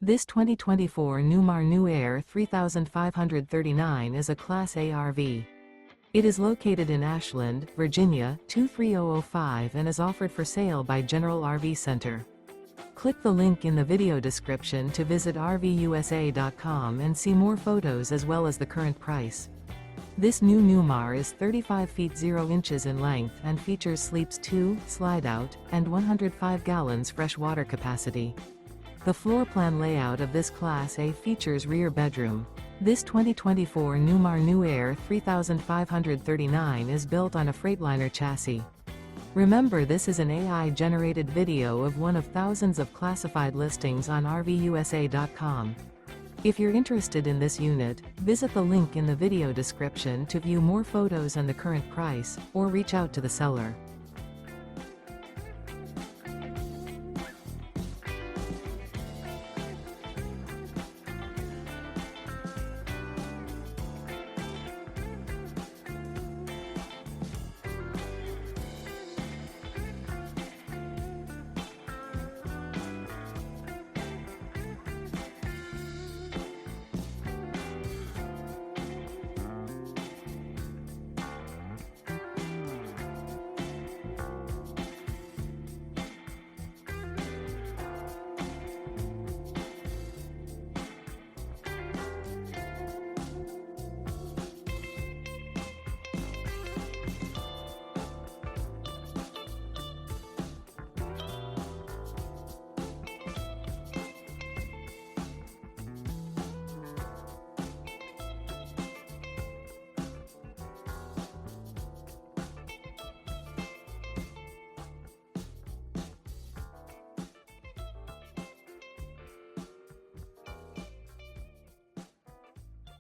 This 2024 Newmar New Aire 3539 is a Class A RV. It is located in Ashland, Virginia, 23005 and is offered for sale by General RV Center. Click the link in the video description to visit RVUSA.com and see more photos as well as the current price. This new Newmar is 35 feet 0 inches in length and features sleeps 2, Slideout, and 105 gallons fresh water capacity. The floor plan layout of this Class A features rear bedroom. This 2024 Newmar New Aire 3539 is built on a Freightliner chassis. Remember, this is an AI-generated video of one of thousands of classified listings on RVUSA.com. If you're interested in this unit, visit the link in the video description to view more photos and the current price, or reach out to the seller.